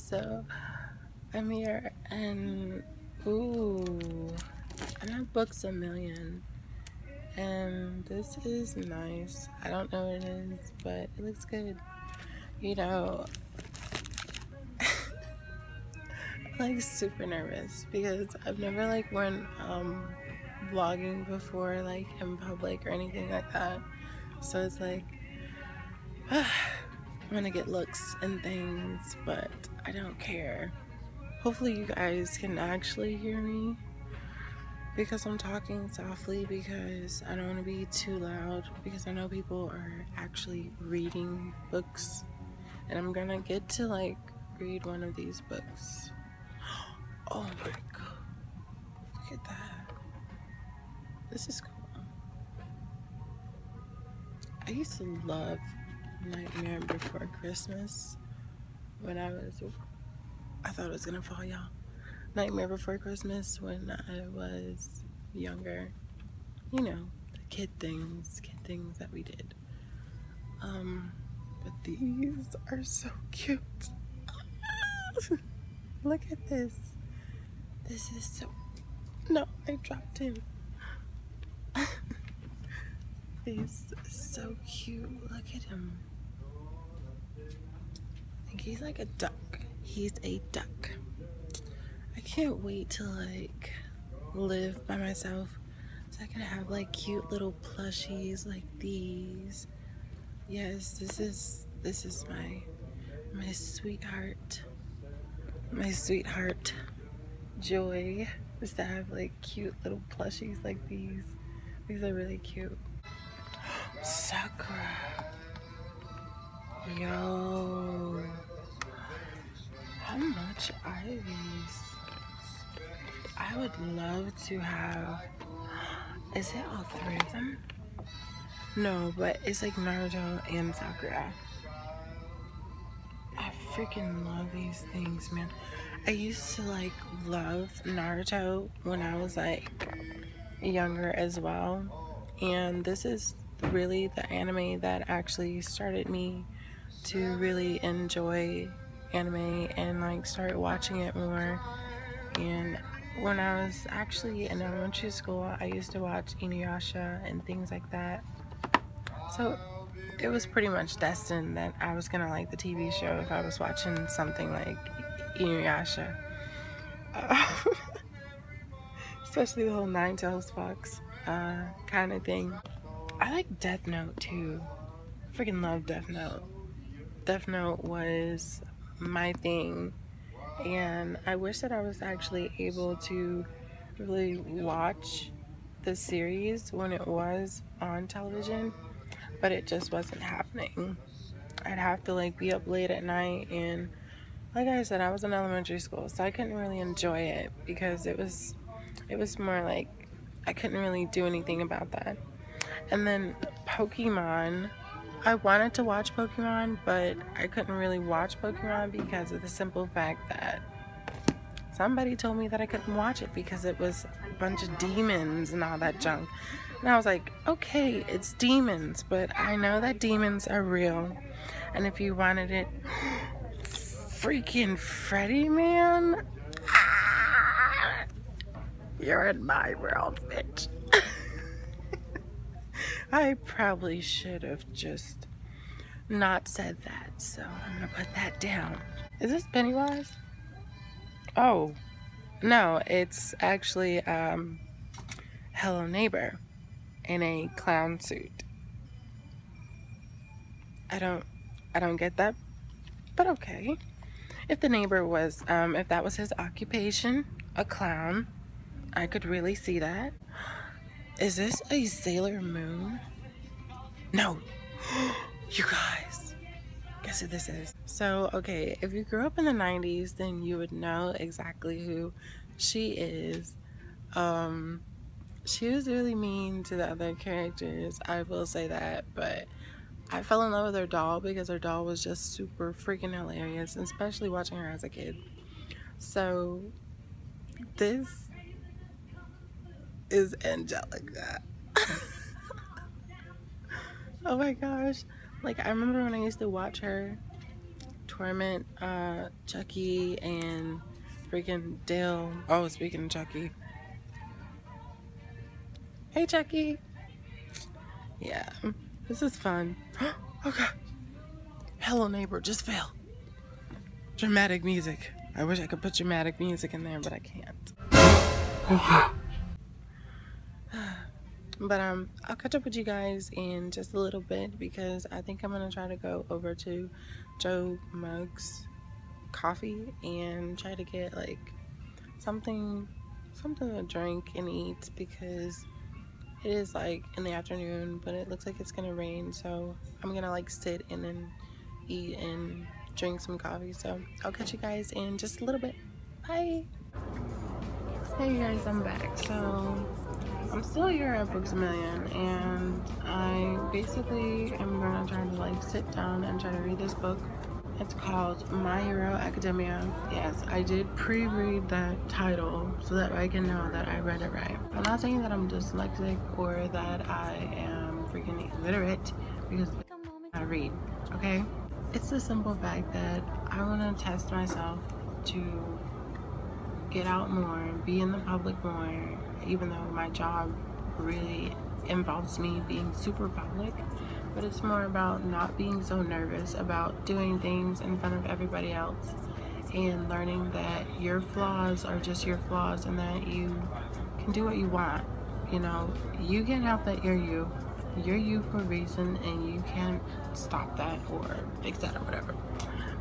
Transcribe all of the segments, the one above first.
So I'm here and ooh, I'm at Books-A-Millon and this is nice. I don't know what it is, but it looks good. You know, I'm like super nervous because I've never like went vlogging before, like in public or anything like that. So it's like I'm gonna get looks and things, but I don't care. Hopefully you guys can actually hear me because I'm talking softly because I don't want to be too loud because I know people are actually reading books and I'm gonna get to like read one of these books. Oh my god, look at that. This is cool. I used to love Nightmare Before Christmas when I thought it was gonna fall, y'all. Nightmare Before Christmas when I was younger. You know, the kid things that we did. But these are so cute. Look at this. This is so, no, I dropped him. He's so cute. Look at him. I think he's like a duck. He's a duck. I can't wait to like live by myself so I can have like cute little plushies like these. Yes, this is my sweetheart. My sweetheart joy is to have like cute little plushies like these. These are really cute. Sakura. Yo. How much are these? I would love to have. Is it all three of them? No, but it's like Naruto and Sakura. I freaking love these things, man. I used to like love Naruto when I was like younger as well. And this is really the anime that actually started me to really enjoy anime and like start watching it more. And when I was actually in elementary school, I used to watch Inuyasha and things like that. So it was pretty much destined that I was gonna like the TV show if I was watching something like Inuyasha. Especially the whole Nine-Tails Fox kind of thing. I like Death Note too. Freaking love Death Note. Death Note was my thing, and I wish that I was actually able to really watch the series when it was on television, but it just wasn't happening. I'd have to like be up late at night, and like I said, I was in elementary school, so I couldn't really enjoy it because it was more like I couldn't really do anything about that. And then Pokemon, I wanted to watch Pokemon, but I couldn't really watch Pokemon because of the simple fact that somebody told me that I couldn't watch it because it was a bunch of demons and all that junk. And I was like, okay, it's demons, but I know that demons are real. And if you wanted it, freaking Freddy, man, you're in my world, bitch. I probably should have just not said that, so I'm gonna put that down. Is this Pennywise? Oh, no, it's actually Hello Neighbor in a clown suit. I don't get that, but okay. If the neighbor was, if that was his occupation, a clown, I could really see that. Is this a Sailor Moon? No. You guys, guess who this is? So, okay, if you grew up in the 90s, then you would know exactly who she is. She was really mean to the other characters, I will say that, but I fell in love with her doll because her doll was just super freaking hilarious, especially watching her as a kid. So, this is Angelica. Oh my gosh. Like, I remember when I used to watch her Torment, Chucky, and freaking Dale. Oh, speaking of Chucky. Hey, Chucky. Yeah, this is fun. Oh god. Hello neighbor, just fell. Dramatic music. I wish I could put dramatic music in there, but I can't. Okay. But I'll catch up with you guys in just a little bit because I think I'm gonna try to go over to Joe Muggs Coffee and try to get like something to drink and eat because it is like in the afternoon, but it looks like it's gonna rain, so I'm gonna like sit and then eat and drink some coffee. So I'll catch you guys in just a little bit. Bye. Hey guys, I'm back. So I'm still here at Books-A-Millon, and I basically am gonna try to like sit down and try to read this book. It's called My Hero Academia. Yes, I did pre-read that title so that I can know that I read it right. I'm not saying that I'm dyslexic or that I am freaking illiterate because I read, okay? It's the simple fact that I want to test myself to get out more, be in the public more, even though my job really involves me being super public. But it's more about not being so nervous about doing things in front of everybody else and learning that your flaws are just your flaws and that you can do what you want. You know, you can't help that you're you. You're you for a reason and you can't stop that or fix that or whatever.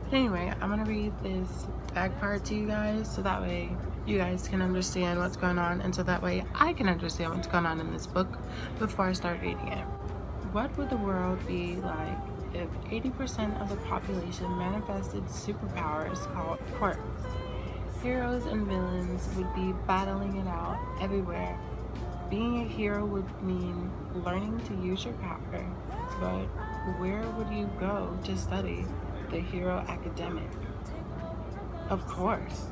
But anyway, I'm gonna read this back part to you guys so that way you guys can understand what's going on and so that way I can understand what's going on in this book before I start reading it. What would the world be like if 80% of the population manifested superpowers called quirks? Heroes and villains would be battling it out everywhere. Being a hero would mean learning to use your power, but where would you go to study the hero academic? Of course,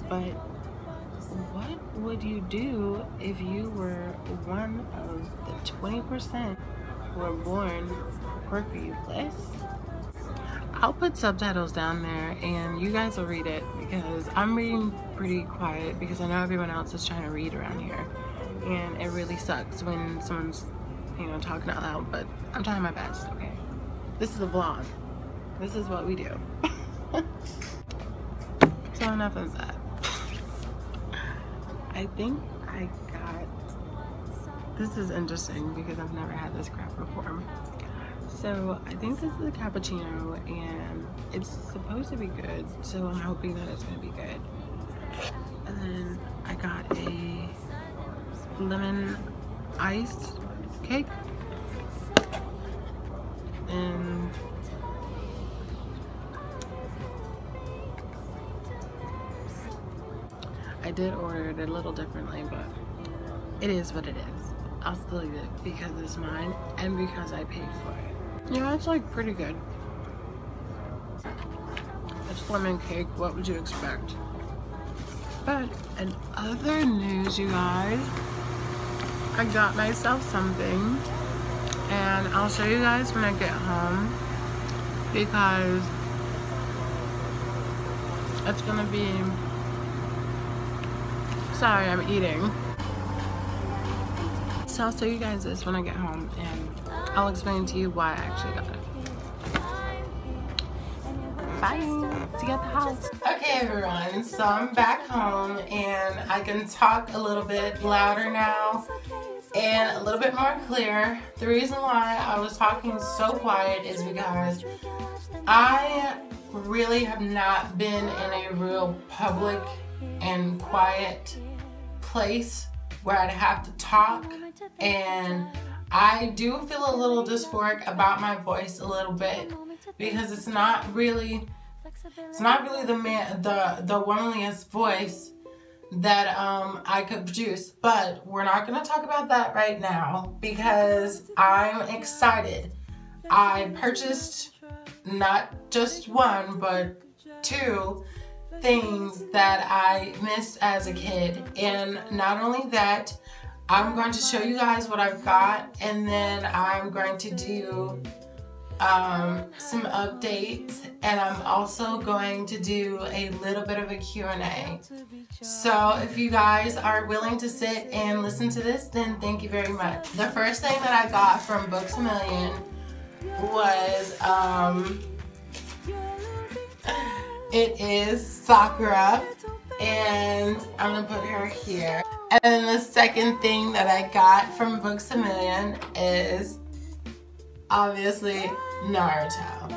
but what would you do if you were one of the 20% who were born quirky list? I'll put subtitles down there and you guys will read it because I'm reading pretty quiet because I know everyone else is trying to read around here. And it really sucks when someone's, you know, talking out loud, but I'm trying my best, okay? This is a vlog. This is what we do. So enough of that. I think I got, this is interesting because I've never had this crap before. So I think this is a cappuccino and it's supposed to be good, so I'm hoping that it's gonna be good. And then I got a lemon iced cake and I did order it a little differently, but it is what it is. I'll still eat it because it's mine and because I paid for it. Yeah, it's like pretty good. It's lemon cake, what would you expect? But in other news, you guys, I got myself something and I'll show you guys when I get home because it's gonna be, sorry, I'm eating. So I'll show you guys this when I get home and I'll explain to you why I actually got it. Bye. See you at the house. Okay everyone, so I'm back home and I can talk a little bit louder now and a little bit more clear. The reason why I was talking so quiet is because I really have not been in a real public and quiet place where I'd have to talk, and I do feel a little dysphoric about my voice a little bit because it's not really the womaniest voice that I could produce. But we're not gonna talk about that right now because I'm excited. I purchased not just one but two things that I missed as a kid, and not only that, I'm going to show you guys what I've got, and then I'm going to do some updates, and I'm also going to do a little bit of a Q&A. So if you guys are willing to sit and listen to this, then thank you very much. The first thing that I got from Books-A-Millon was, it is Sakura, and I'm gonna put her here. And then the second thing that I got from Books-A-Millon is obviously Naruto.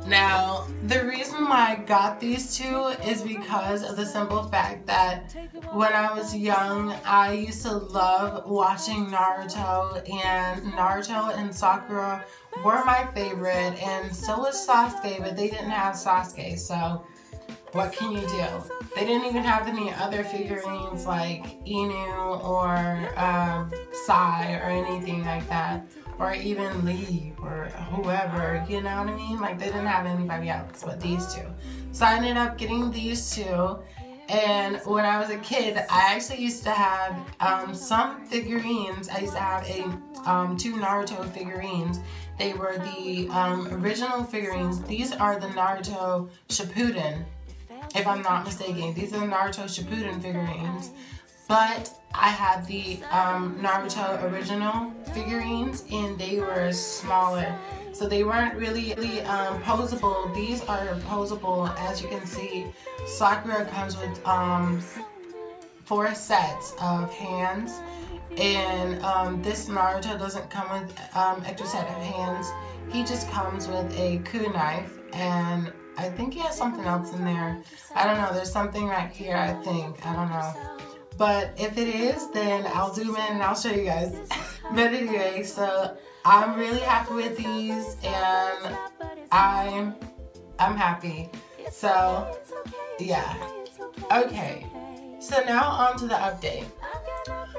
Now, the reason why I got these two is because of the simple fact that when I was young, I used to love watching Naruto, and Naruto and Sakura were my favorite, and so was Sasuke, but they didn't have Sasuke, so what can you do? They didn't even have any other figurines like Inu or Sai or anything like that, or even Lee or whoever, you know what I mean? Like, they didn't have anybody else but these two. So I ended up getting these two, and when I was a kid, I actually used to have some figurines. I used to have two Naruto figurines. They were the original figurines. These are the Naruto Shippuden, if I'm not mistaken. These are the Naruto Shippuden figurines. But I had the Naruto original figurines, and they were smaller. So they weren't really posable. These are posable. As you can see, Sakura comes with 4 sets of hands. And this Naruto doesn't come with extra set of hands. He just comes with a kunai, and I think he has something else in there. I don't know. There's something right here, I think. I don't know. But if it is, then I'll zoom in and I'll show you guys. But anyway, so I'm really happy with these, and I'm happy. So yeah. Okay. So now on to the update.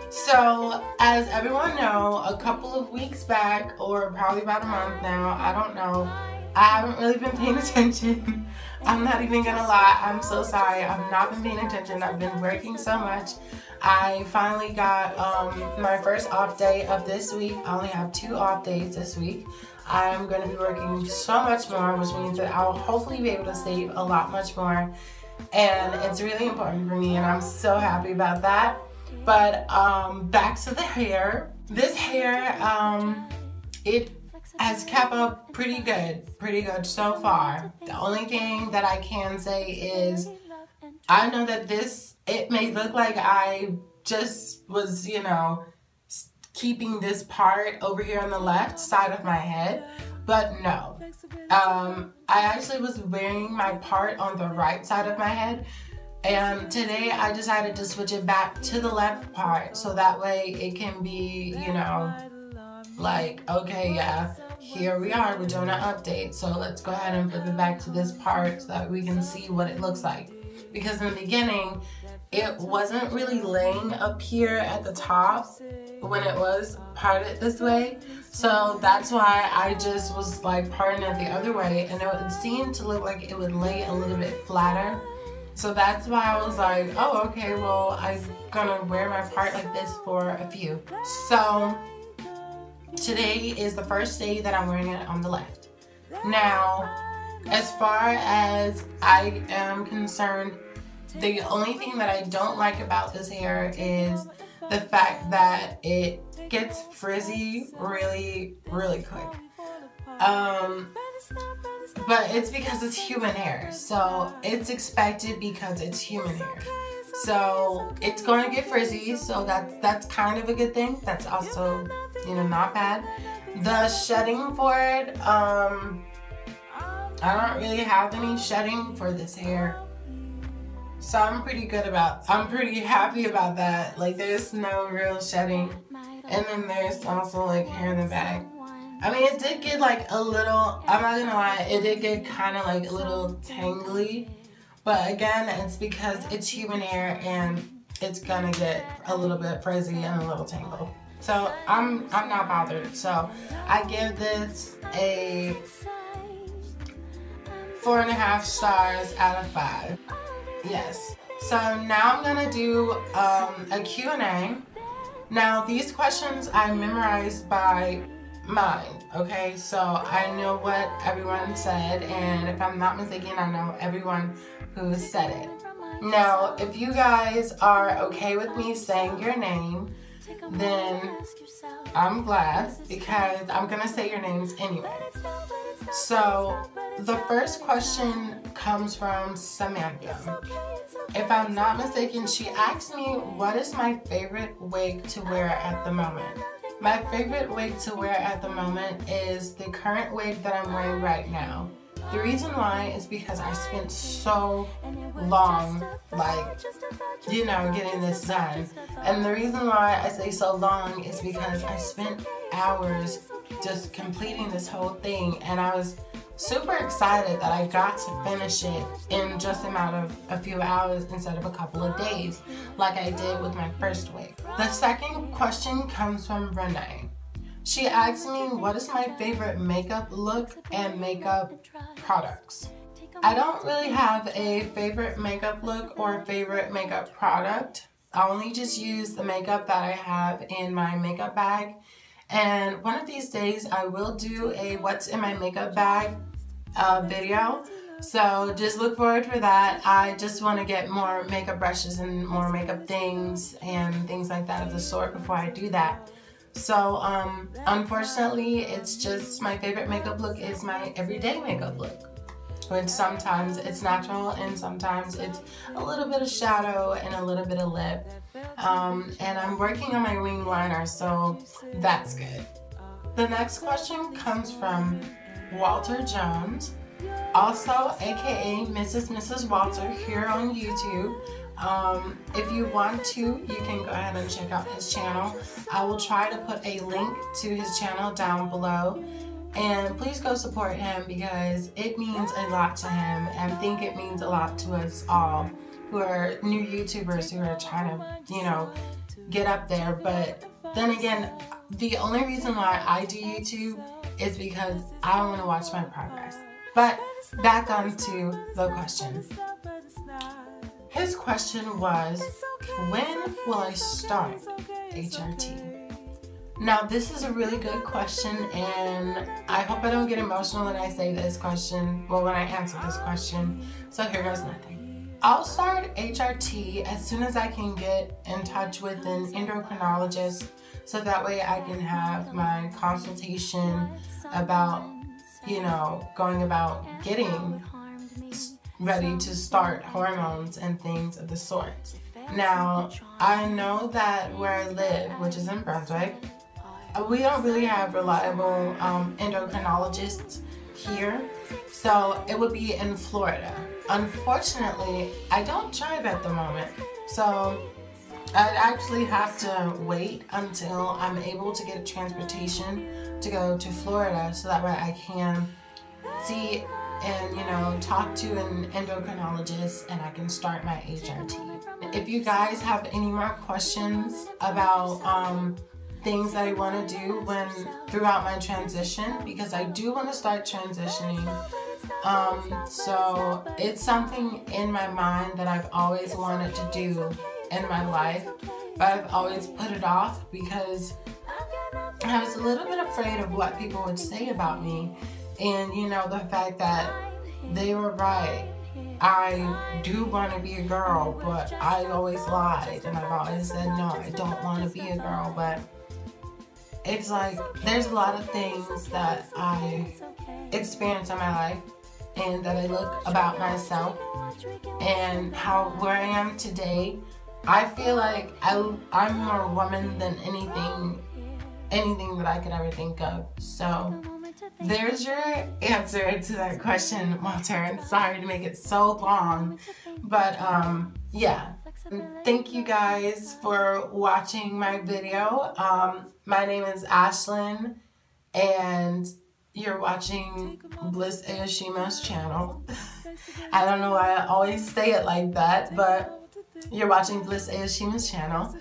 So as everyone know, a couple of weeks back, or probably about a month now, I don't know, I haven't really been paying attention. I'm not even gonna lie, I'm so sorry. I've not been paying attention. I've been working so much. I finally got my first off day of this week. I only have 2 off days this week. I'm gonna be working so much more, which means that I'll hopefully be able to save a lot much more. And it's really important for me, and I'm so happy about that. But back to the hair. This hair, it has kept up pretty good so far. The only thing that I can say is I know that it may look like I just was, you know, keeping this part over here on the left side of my head, but no. I actually was wearing my part on the right side of my head, and today I decided to switch it back to the left part, so that way it can be, you know, like, okay, yeah, here we are, we're doing an update, so let's go ahead and flip it back to this part so that we can see what it looks like. Because in the beginning, it wasn't really laying up here at the top when it was parted this way. So that's why I just was like parting it the other way, and it seemed to look like it would lay a little bit flatter. So that's why I was like, oh, okay, well, I'm gonna wear my part like this for a few. So today is the first day that I'm wearing it on the left. Now, as far as I am concerned, the only thing that I don't like about this hair is the fact that it gets frizzy really quick. But it's because it's human hair, so it's expected because it's human hair. So it's going to get frizzy, so that's kind of a good thing. That's also, you know, not bad. The shedding for it, I don't really have any shedding for this hair. So I'm pretty happy about that. Like, there's no real shedding. And then there's also like hair in the back. I mean, it did get like a little, I'm not gonna lie, it did get kind of like a little tangly. But again, it's because it's human hair and it's gonna get a little bit frizzy and a little tangled. So I'm not bothered. So I give this a 4.5 stars out of 5. Yes. So now I'm gonna do a Q&A. Now these questions I memorized by mind, okay? So I know what everyone said, and if I'm not mistaken, I know everyone who said it. Now, if you guys are okay with me saying your name, then I'm glad, because I'm gonna say your names anyway. So the first question comes from Samantha. If I'm not mistaken, she asked me, what is my favorite wig to wear at the moment? My favorite wig to wear at the moment is the current wig that I'm wearing right now. The reason why is because I spent so long, like, you know, getting this done. And the reason why I say so long is because I spent hours just completing this whole thing, and I was super excited that I got to finish it in just a matter of a few hours instead of a couple of days, like I did with my first wig. The second question comes from Renee. She asked me, what is my favorite makeup look and makeup products? I don't really have a favorite makeup look or favorite makeup product. I only just use the makeup that I have in my makeup bag. And one of these days I will do a what's in my makeup bag video. So just look forward for that. I just want to get more makeup brushes and more makeup things and things like that of the sort before I do that. So unfortunately, it's just my favorite makeup look is my everyday makeup look. Which sometimes it's natural and sometimes it's a little bit of shadow and a little bit of lip. And I'm working on my wing liner, so that's good. The next question comes from Walter Jones, also aka Mrs. Walter here on YouTube. If you want to, you can go ahead and check out his channel. I will try to put a link to his channel down below. And please go support him because it means a lot to him, and I think it means a lot to us all who are new YouTubers who are trying to, you know, get up there. But then again, the only reason why I do YouTube is because I want to watch my progress. But back on to the question. His question was, when will I start HRT? Now, this is a really good question, and I hope I don't get emotional when I say this question, well, when I answer this question, so here goes nothing. I'll start HRT as soon as I can get in touch with an endocrinologist, so that way I can have my consultation about, you know, going about getting ready to start hormones and things of the sort. Now, I know that where I live, which is in Brunswick, we don't really have reliable endocrinologists here, so it would be in Florida. Unfortunately, I don't drive at the moment, so I'd actually have to wait until I'm able to get transportation to go to Florida, so that way I can see and, you know, talk to an endocrinologist and I can start my HRT. If you guys have any more questions about things that I want to do throughout my transition, because I do want to start transitioning. So it's something in my mind that I've always wanted to do in my life, but I've always put it off because I was a little bit afraid of what people would say about me, and, you know, the fact that they were right. I do want to be a girl, but I always lied, and I've always said no, I don't want to be a girl. But it's like there's a lot of things that I experience in my life and that I look about myself and where I am today. I feel like I'm more woman than anything that I could ever think of. So there's your answer to that question, Walter. And sorry to make it so long, but yeah. Thank you guys for watching my video. My name is Ashlyn, and you're watching Bliss-A-Ashimo's channel. I don't know why I always say it like that, but you're watching Bliss-A-Ashimo's channel.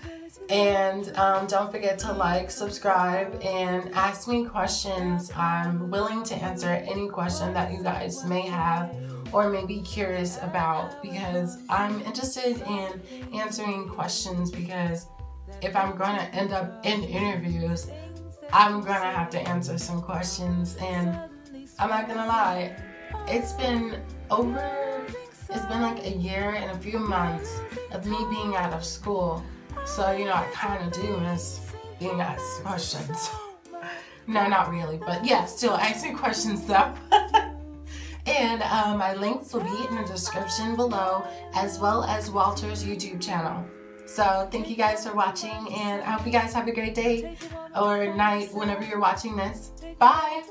And don't forget to like, subscribe, and ask me questions. I'm willing to answer any question that you guys may have or may be curious about, because I'm interested in answering questions, because if I'm going to end up in interviews, I'm gonna have to answer some questions, and I'm not gonna lie, it's been like a year and a few months of me being out of school, so you know, I kind of do miss being asked questions. No, not really, but yeah, still answering questions though. And my links will be in the description below, as well as Walter's YouTube channel. So thank you guys for watching, and I hope you guys have a great day or night whenever you're watching this. Bye!